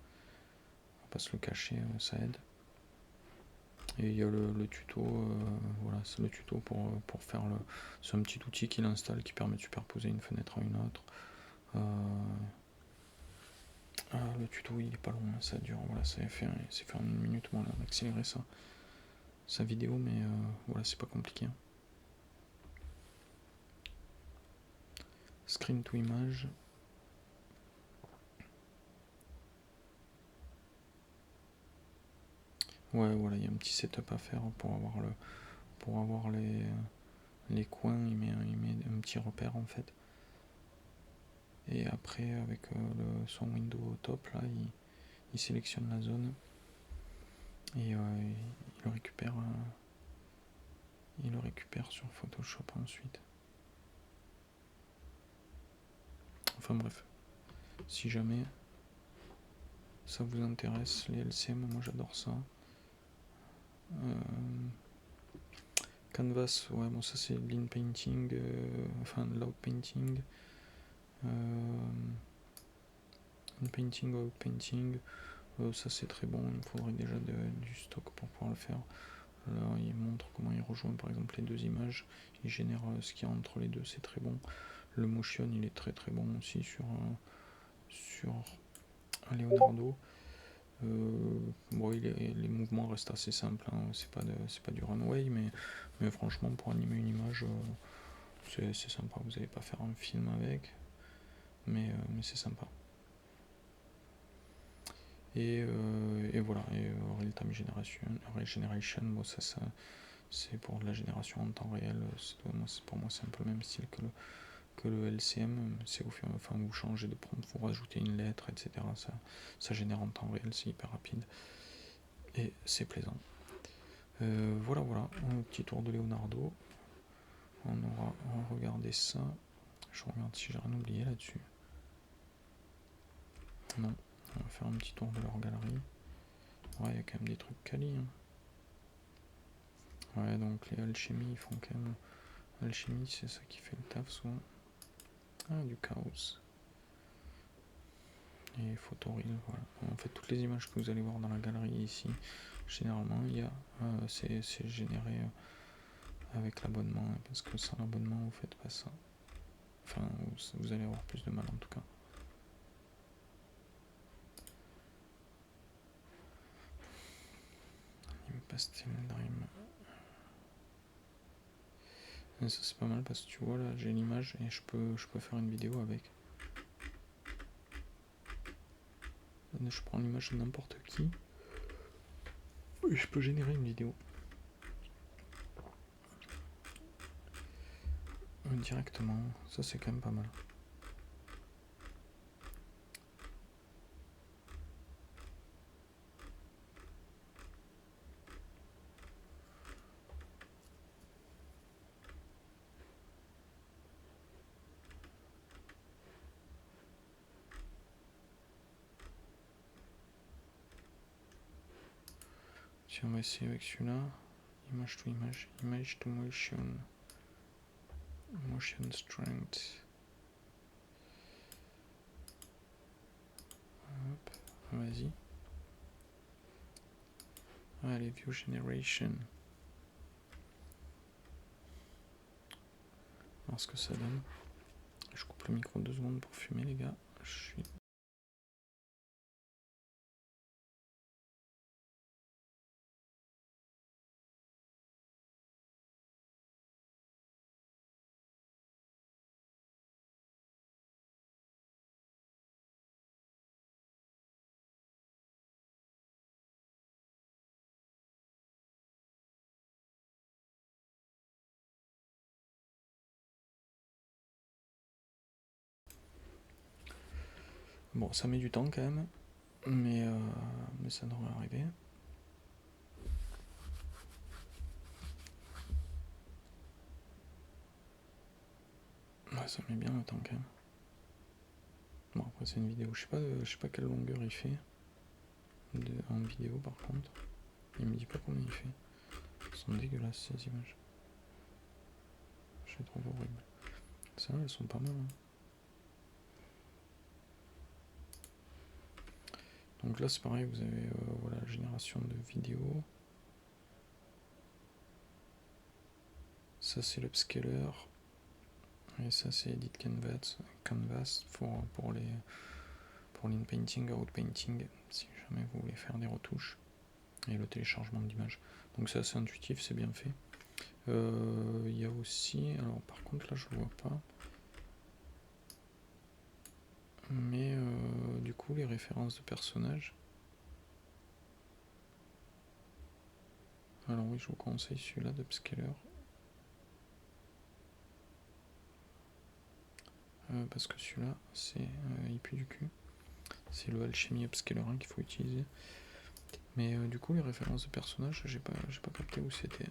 On va pas se le cacher, ça aide. Et il y a le tuto, voilà, c'est le tuto pour faire le. C'est un petit outil qu'il installe qui permet de superposer une fenêtre à une autre. Le tuto il est pas long, ça dure, voilà, c'est fait en 1 minute, bon là on a accéléré ça, sa vidéo, mais voilà, c'est pas compliqué. Hein. Screen to image. Ouais, voilà, il y a un petit setup à faire pour avoir les coins, il met un petit repère en fait. Et après, avec son window au top, là, il sélectionne la zone et il le récupère sur Photoshop ensuite. Enfin bref, si jamais ça vous intéresse, les LCM, moi j'adore ça. Canvas, ouais, bon ça c'est Lean Painting, Loud Painting, In Painting, Out Painting, ça c'est très bon, il me faudrait déjà du stock pour pouvoir le faire. Là il montre comment il rejoint par exemple les deux images, il génère ce qu'il y a entre les deux, c'est très bon. Le motion il est très très bon aussi sur Leonardo. Bon, les mouvements restent assez simples, hein. C'est pas du runway, mais franchement pour animer une image c'est sympa. Vous n'allez pas faire un film avec, mais c'est sympa. Et voilà, et Real Time Generation, bon, ça c'est pour de la génération en temps réel. Pour moi c'est un peu le même style que le LCM. C'est vous changez de prompt, vous rajoutez une lettre, etc. Ça génère en temps réel, c'est hyper rapide et c'est plaisant. Voilà, un petit tour de Leonardo. On va regarder ça. Je regarde si j'ai rien oublié là-dessus. Non, on va faire un petit tour de leur galerie. Ouais, il y a quand même des trucs quali. Hein. Ouais, donc les alchimies, ils font quand même. Alchimie, c'est ça qui fait le taf souvent. Ah, du chaos. Et photoreel, voilà. En fait, toutes les images que vous allez voir dans la galerie ici, généralement, c'est généré avec l'abonnement, hein, parce que sans l'abonnement, vous faites pas ça. Enfin, vous allez avoir plus de mal en tout cas. Pastel Dream. Et ça c'est pas mal parce que tu vois là j'ai l'image et je peux faire une vidéo avec. Je prends l'image de n'importe qui et je peux générer une vidéo. Directement, ça c'est quand même pas mal. Si on va essayer avec celui-là, image to image, image to motion, motion strength. Hop, vas-y. Allez, view generation. voir ce que ça donne. Je coupe le micro 2 secondes pour fumer, les gars. Je suis bon, ça met du temps quand même, mais ça devrait arriver. Ouais, ça met bien le temps quand même. Bon, après c'est une vidéo, je sais pas quelle longueur il fait en vidéo par contre. Il me dit pas combien il fait. Elles sont dégueulasses ces images. Je les trouve horribles. Ça, elles sont pas mal. Hein. Donc là c'est pareil, vous avez voilà, la génération de vidéos. Ça c'est l'upscaler. Et ça c'est Edit Canvas pour l'in-painting, out-painting, si jamais vous voulez faire des retouches. Et le téléchargement d'images. Donc c'est assez intuitif, c'est bien fait. Il y a aussi, alors par contre là je le vois pas, mais du coup les références de personnages. Alors oui, je vous conseille celui-là d'Upscaler. Parce que celui-là, c'est il pue du cul. C'est le Alchemy Upscaler 1 qu'il faut utiliser. Mais du coup les références de personnages, j'ai pas capté où c'était.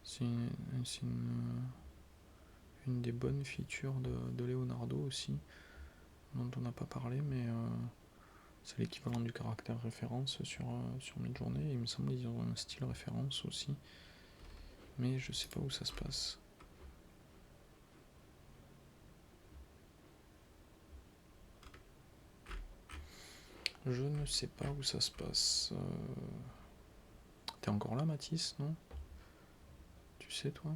C'est une des bonnes features de Leonardo aussi, dont on n'a pas parlé, mais c'est l'équivalent du caractère référence sur Midjourney. Il me semble qu'ils ont un style référence aussi, mais je sais pas où ça se passe. Je ne sais pas où ça se passe. T'es encore là, Mathis, non? Tu sais, toi?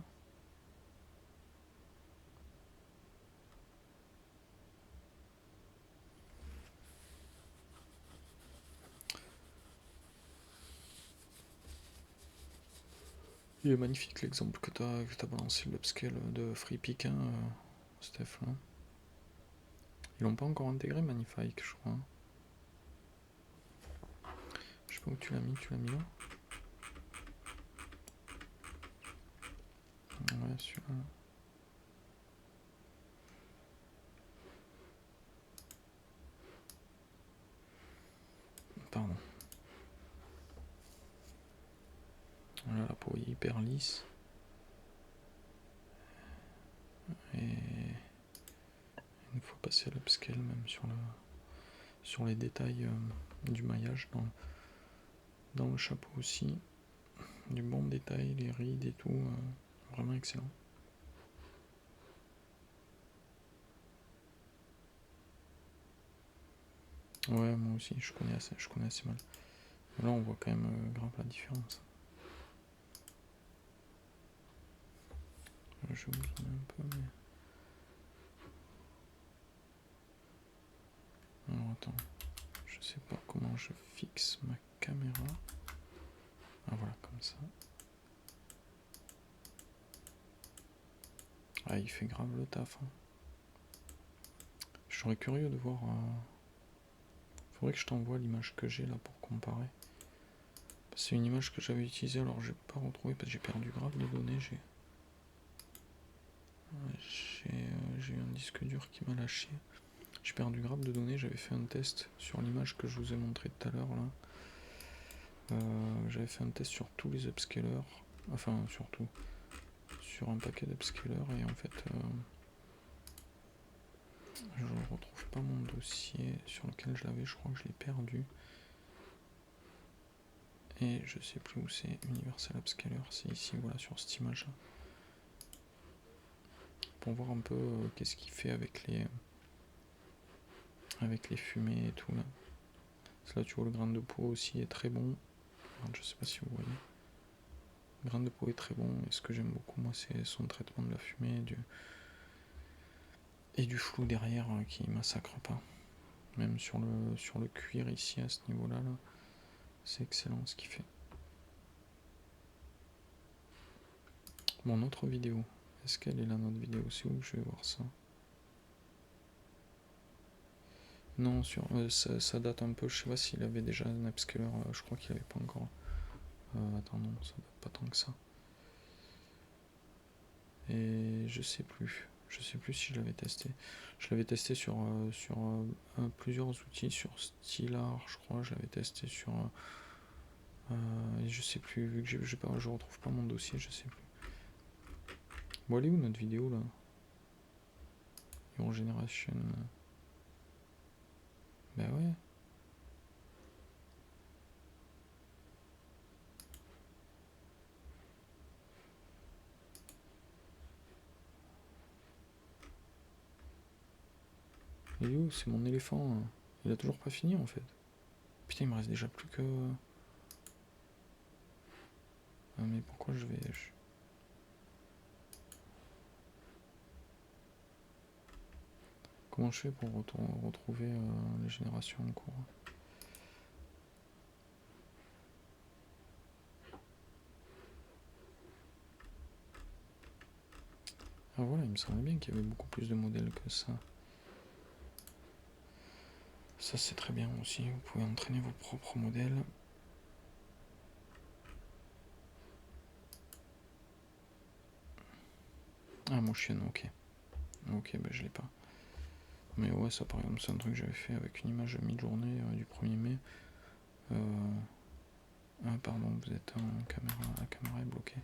Il est magnifique l'exemple que t'as balancé, l'upscale de FreePic, hein, Steph. Là. Ils l'ont pas encore intégré, Magnifique, je crois. Je sais pas où tu l'as mis là? Ouais, celui-là. Pardon. Voilà, la peau est hyper lisse. Et une fois passé à l'upscale, même sur les détails du maillage dans le chapeau aussi, du bon détail, les rides et tout, vraiment excellent. Ouais, moi aussi, je connais assez mal. Là, on voit quand même grave la différence. Je vous en mets un peu, mais... Alors, attends. Je sais pas comment je fixe ma caméra. Ah, voilà, comme ça. Ah, il fait grave le taf. Hein. Je serais curieux de voir... Faudrait que je t'envoie l'image que j'ai là pour comparer. C'est une image que j'avais utilisée, alors j'ai pas retrouvé parce que j'ai perdu grave les données. J'ai eu un disque dur qui m'a lâché. J'ai perdu grave de données, j'avais fait un test sur l'image que je vous ai montré tout à l'heure là. J'avais fait un test sur tous les upscalers, enfin surtout sur un paquet d'upscalers et en fait je ne retrouve pas mon dossier sur lequel je l'avais, je crois que je l'ai perdu. Et je sais plus où c'est, Universal Upscaler, c'est ici, voilà, sur cette image là. Pour voir un peu qu'est-ce qu'il fait avec les fumées et tout là. Là tu vois le grain de peau aussi est très bon. Alors, je sais pas si vous voyez. Le grain de peau est très bon et ce que j'aime beaucoup moi c'est son traitement de la fumée et du flou derrière qui massacre pas. Même sur le cuir ici à ce niveau là, c'est excellent ce qu'il fait. Mon autre vidéo, est-ce qu'elle est là notre vidéo? C'est où je vais voir ça? Non, ça date un peu, je sais pas s'il avait déjà un upscaler, je crois qu'il avait pas encore. Attends, non, ça date pas tant que ça. Et je sais plus si je l'avais testé. Je l'avais testé sur plusieurs outils, sur Stylar, je crois, je l'avais testé sur... je sais plus, vu que je retrouve pas mon dossier, je sais plus. Bon, elle est où notre vidéo là? Your Generation. Bah ouais. Et où c'est mon éléphant. Il a toujours pas fini en fait. Putain, il me reste déjà plus que... Ah mais pourquoi je vais... Comment je fais pour retrouver les générations en cours? Ah voilà, il me semblait bien qu'il y avait beaucoup plus de modèles que ça. Ça c'est très bien aussi, vous pouvez entraîner vos propres modèles. Ah Motion, ok. Ok, bah je l'ai pas. Mais ouais, ça par exemple c'est un truc que j'avais fait avec une image mi-journée du 1er mai. Ah pardon, vous êtes en caméra, la caméra est bloquée.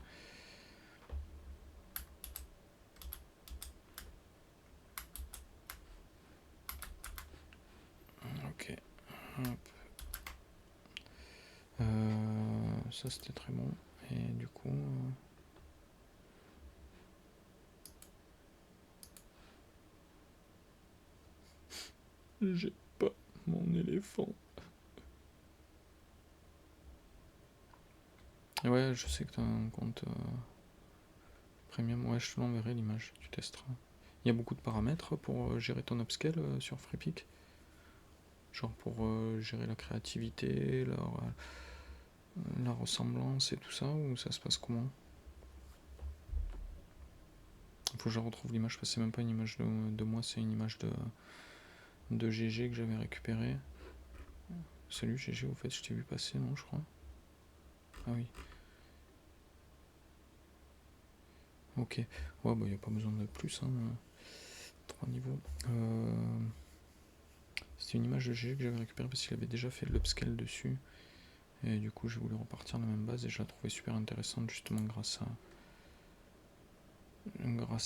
Ok, hop. Ça c'était très bon. Et du coup... J'ai pas mon éléphant. Ouais, je sais que t'as un compte premium. Ouais, je te l'enverrai l'image, tu testeras. Il y a beaucoup de paramètres pour gérer ton upscale sur FreePic. Genre pour gérer la créativité, la ressemblance et tout ça, ou ça se passe comment? Il faut que je retrouve l'image, parce que c'est même pas une image de moi, c'est une image de GG que j'avais récupérée. Salut GG, au fait, je t'ai vu passer, non, je crois. Ah oui. Ok. Ouais, bah, y a pas besoin de plus, hein. 3 niveaux. C'était une image de GG que j'avais récupérée parce qu'il avait déjà fait l'upscale dessus. Et du coup, j'ai voulu repartir de la même base et je la trouvais super intéressante, justement, grâce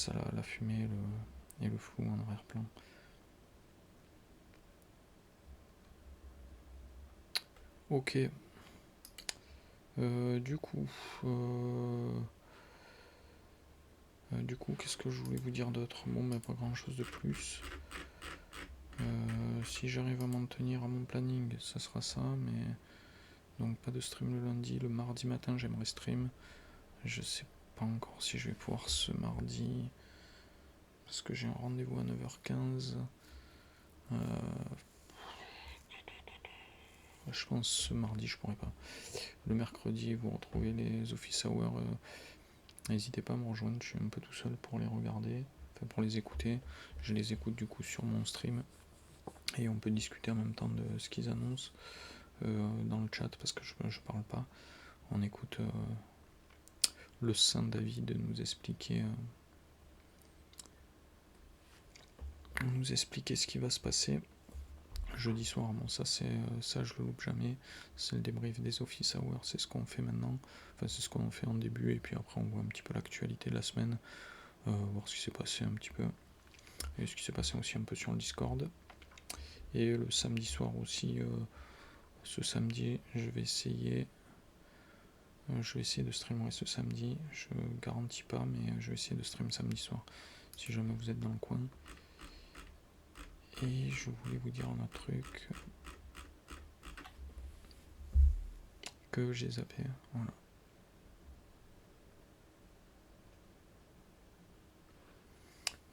à la fumée et le flou en arrière-plan. Ok. Du coup, qu'est-ce que je voulais vous dire d'autre? Bon, mais pas grand-chose de plus. Si j'arrive à m'en tenir à mon planning, ça sera ça, mais... Donc pas de stream le lundi. Le mardi matin, j'aimerais stream. Je sais pas encore si je vais pouvoir ce mardi, parce que j'ai un rendez-vous à 9h15. Je pense ce mardi, je pourrais pas. Le mercredi, vous retrouvez les office hours. N'hésitez pas à me rejoindre, je suis un peu tout seul pour les regarder, enfin pour les écouter. Je les écoute du coup sur mon stream et on peut discuter en même temps de ce qu'ils annoncent dans le chat parce que je parle pas. On écoute le saint David nous expliquer ce qui va se passer jeudi soir. Bon, ça je le loupe jamais, c'est le débrief des office hours, c'est ce qu'on fait maintenant, enfin c'est ce qu'on fait en début et puis après on voit un petit peu l'actualité de la semaine, voir ce qui s'est passé un petit peu et ce qui s'est passé aussi un peu sur le Discord. Et le samedi soir aussi, ce samedi, je vais essayer de streamer ce samedi. Je garantis pas, mais je vais essayer de stream samedi soir, si jamais vous êtes dans le coin. Et je voulais vous dire un autre truc que j'ai zappé. Voilà.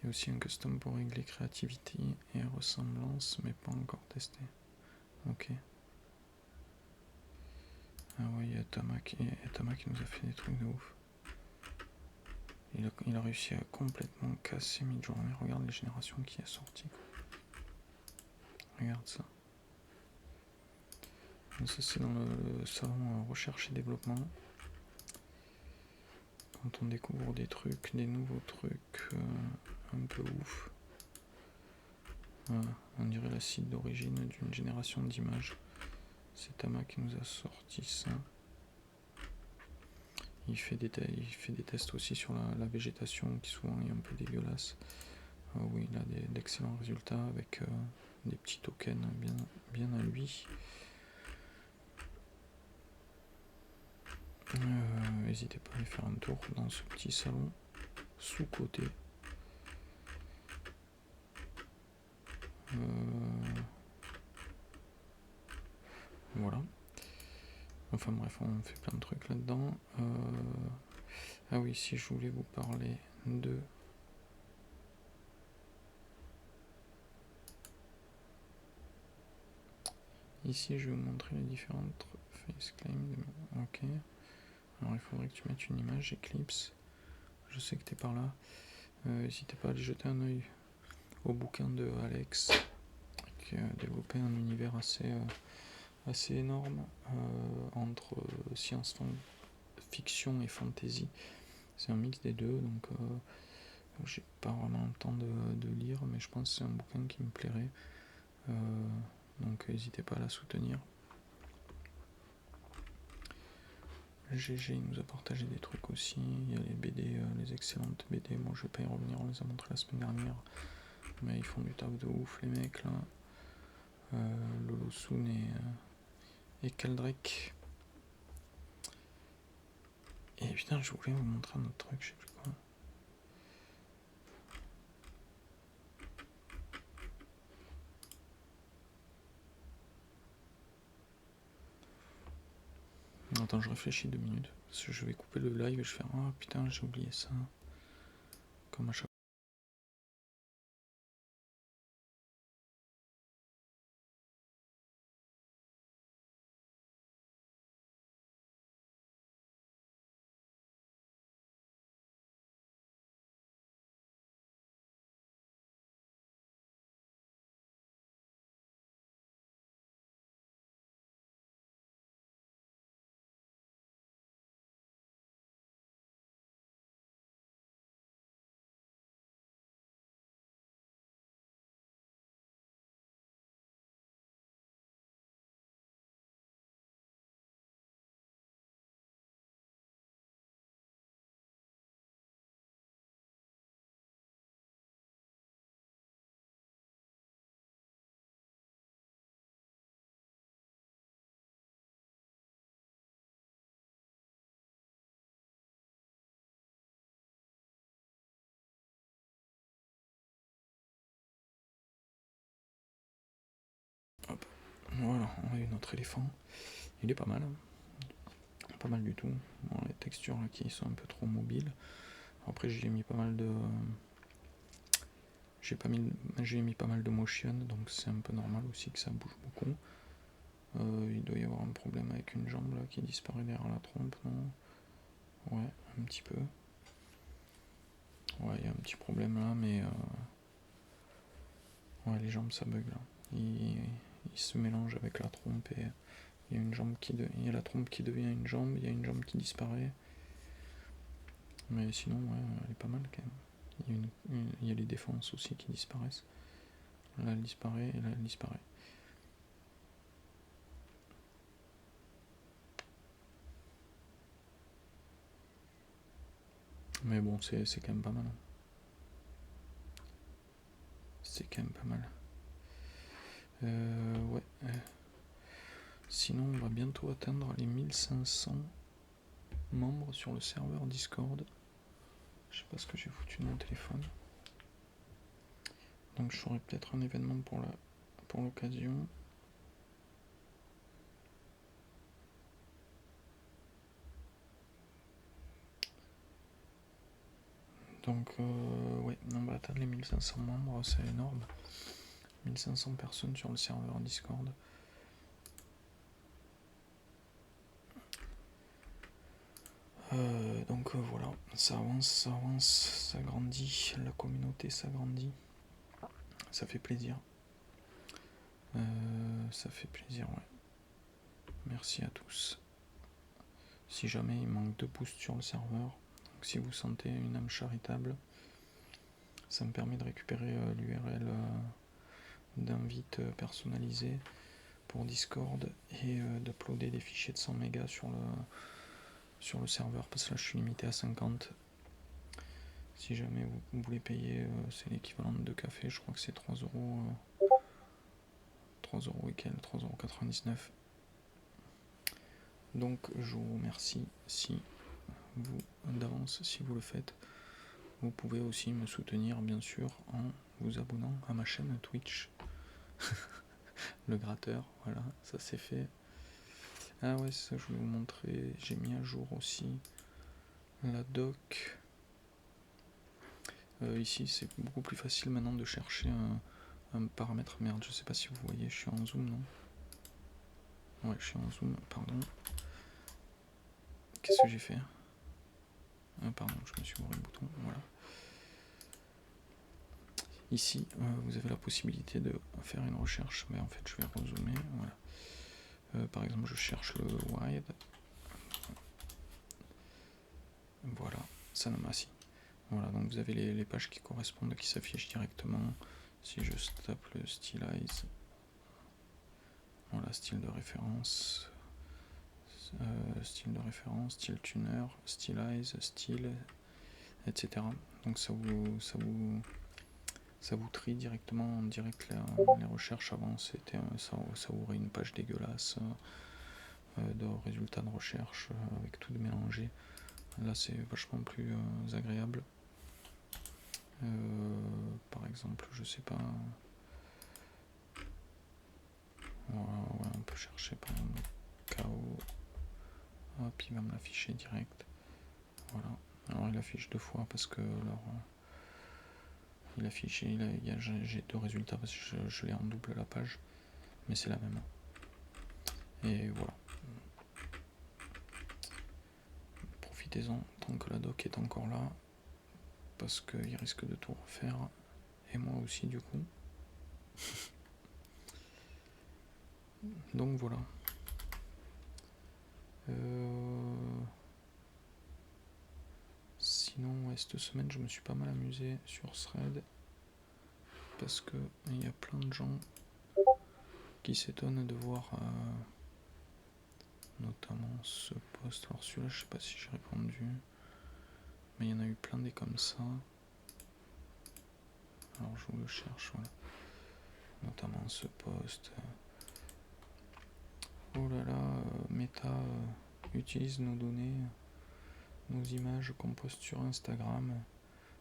Il y a aussi un custom pour régler créativité et ressemblance, mais pas encore testé. Ok. Ah ouais, il y a Tama qui nous a fait des trucs de ouf. Il a réussi à complètement casser Midjourney. Regarde les générations qui est sorti. Regarde ça. Ça c'est dans le salon recherche et développement. Quand on découvre des trucs, des nouveaux trucs un peu ouf. Voilà, on dirait la site d'origine d'une génération d'images. C'est Tama qui nous a sorti ça. Il fait des tests aussi sur la végétation qui souvent est un peu dégueulasse. Oui, il a d'excellents résultats avec des petits tokens bien à lui. N'hésitez pas à aller faire un tour dans ce petit salon sous-côté. Voilà. Enfin bref, on fait plein de trucs là-dedans. Ah oui, si je voulais vous parler de... Ici, je vais vous montrer les différentes face claims. Ok. Alors, il faudrait que tu mettes une image Eclipse. Je sais que tu es par là. N'hésitez pas à aller jeter un œil au bouquin de Alex, qui a développé un univers assez énorme entre science-fiction et fantasy. C'est un mix des deux, donc j'ai pas vraiment le temps de lire, mais je pense que c'est un bouquin qui me plairait. Donc n'hésitez pas à la soutenir. GG il nous a partagé des trucs aussi. Il y a les BD, les excellentes BD. Bon, je vais pas y revenir, on les a montrés la semaine dernière. Mais ils font du taf de ouf, les mecs là. Lolosun et Keldrek. Et putain, je voulais vous montrer un autre truc, je sais plus quoi. Attends, je réfléchis 2 minutes. Parce que je vais couper le live et je vais faire ah putain, j'ai oublié ça. Comme à chaque hop. Voilà, on a eu notre éléphant. Il est pas mal. Pas mal du tout. Bon, les textures là, qui sont un peu trop mobiles. Après j'ai mis pas mal de. J'ai mis pas mal de motion, donc c'est un peu normal aussi que ça bouge beaucoup. Il doit y avoir un problème avec une jambe là qui disparaît derrière la trompe, non? Ouais, un petit peu. Ouais, il y a un petit problème là, mais ouais, les jambes ça bug là. Il se mélange avec la trompe et il y a une jambe il y a la trompe qui devient une jambe, il y a une jambe qui disparaît. Mais sinon, ouais, elle est pas mal quand même. Il y a les défenses aussi qui disparaissent. Là elle disparaît et là elle disparaît. Mais bon, c'est quand même pas mal. C'est quand même pas mal. Ouais. Sinon, on va bientôt atteindre les 1500 membres sur le serveur Discord. Je sais pas ce que j'ai foutu de mon téléphone. Donc je ferai peut-être un événement pour l'occasion. Donc ouais, on va atteindre les 1500 membres, c'est énorme. 1500 personnes sur le serveur Discord. Donc voilà, ça avance, ça grandit, la communauté s'agrandit. Ça fait plaisir. Ça fait plaisir, ouais. Merci à tous. Si jamais il manque de boost sur le serveur, donc si vous sentez une âme charitable, ça me permet de récupérer l'URL d'invite personnalisé pour Discord et d'uploader des fichiers de 100 mégas sur le serveur, parce que là je suis limité à 50. Si jamais vous voulez payer, c'est l'équivalent de 2 cafés, je crois que c'est 3 euros. 3 euros et quel, 3,99 €. Donc je vous remercie si vous d'avance si vous le faites. Vous pouvez aussi me soutenir bien sûr en vous abonnant à ma chaîne Twitch. Le gratteur, voilà, ça c'est fait. Ah ouais, ça je voulais vous montrer, j'ai mis à jour aussi la doc. Ici c'est beaucoup plus facile maintenant de chercher un paramètre. Merde, je sais pas si vous voyez, je suis en zoom, non? Ouais, je suis en zoom, pardon. Qu'est-ce que j'ai fait? Ah, pardon, je me suis bourré le bouton, voilà. Ici, vous avez la possibilité de faire une recherche, mais en fait je vais rezoomer, voilà. Par exemple, je cherche le wide. Voilà, ça m'a si. Voilà, donc vous avez les pages qui correspondent, qui s'affichent directement. Si je tape le stylize, voilà, style de référence, style tuner, stylize, style, etc. Donc ça vous trie directement en direct les recherches. Avant, c'était ça ouvrait une page dégueulasse de résultats de recherche avec tout de mélangé. Là, c'est vachement plus agréable. Par exemple, je sais pas. Ouais, on peut chercher par exemple KO. Hop, il va me l'afficher direct. Voilà. Alors il affiche 2 fois parce que il affiche, j'ai 2 résultats parce que je l'ai en double la page, mais c'est la même. Et voilà. Profitez-en tant que la doc est encore là, parce qu'il risque de tout refaire, et moi aussi du coup. Donc voilà. Sinon, ouais, cette semaine, je me suis pas mal amusé sur Thread, parce que il y a plein de gens qui s'étonnent de voir notamment ce post. Alors celui-là, je sais pas si j'ai répondu, mais il y en a eu plein des comme ça. Alors je vous le cherche, voilà. Notamment ce post. Oh là là, Meta utilise nos données, nos images qu'on poste sur Instagram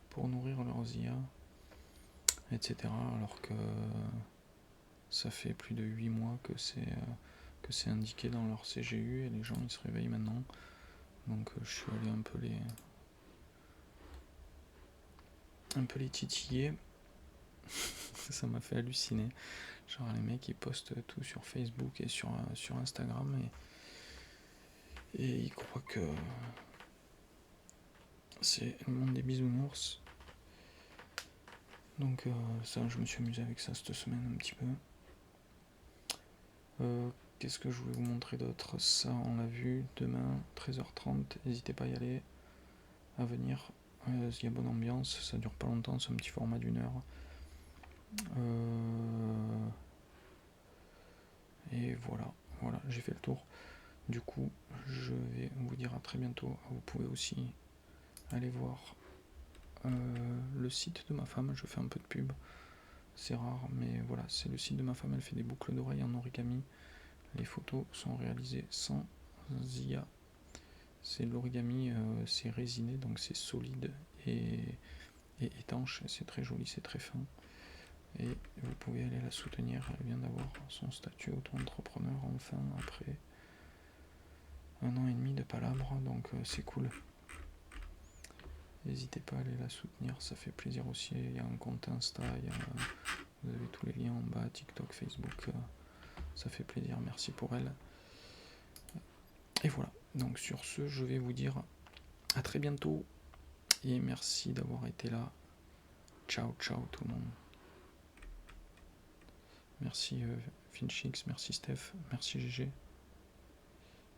pour nourrir leurs IA, etc. Alors que ça fait plus de 8 mois que c'est indiqué dans leur CGU et les gens ils se réveillent maintenant. Donc je suis allé un peu les titiller. Ça m'a fait halluciner. Genre les mecs ils postent tout sur Facebook et sur Instagram et ils croient que c'est le monde des bisounours. Donc ça, je me suis amusé avec ça cette semaine un petit peu. Qu'est-ce que je voulais vous montrer d'autre? Ça, on l'a vu. Demain, 13h30, n'hésitez pas à y aller, à venir. Il y a bonne ambiance, ça dure pas longtemps, c'est un petit format d'1 heure. Et voilà, j'ai fait le tour. Du coup, je vais vous dire à très bientôt. Vous pouvez aussi aller voir le site de ma femme, je fais un peu de pub. C'est rare, mais voilà, c'est le site de ma femme, elle fait des boucles d'oreilles en origami. Les photos sont réalisées sans IA. C'est l'origami, c'est résiné, donc c'est solide et étanche. C'est très joli, c'est très fin. Et vous pouvez aller la soutenir. Elle vient d'avoir son statut auto-entrepreneur enfin après 1 an et demi de palabres, donc c'est cool. N'hésitez pas à aller la soutenir, ça fait plaisir aussi. Il y a un compte Insta, vous avez tous les liens en bas, TikTok, Facebook. Ça fait plaisir, merci pour elle. Et voilà, donc sur ce, je vais vous dire à très bientôt et merci d'avoir été là. Ciao, ciao tout le monde. Merci Finchix, merci Steph, merci GG.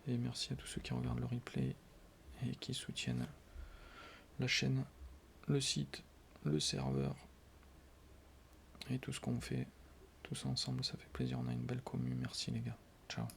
Et merci à tous ceux qui regardent le replay et qui soutiennent la chaîne, le site, le serveur et tout ce qu'on fait. Tous ensemble, ça fait plaisir, on a une belle commu. Merci les gars. Ciao.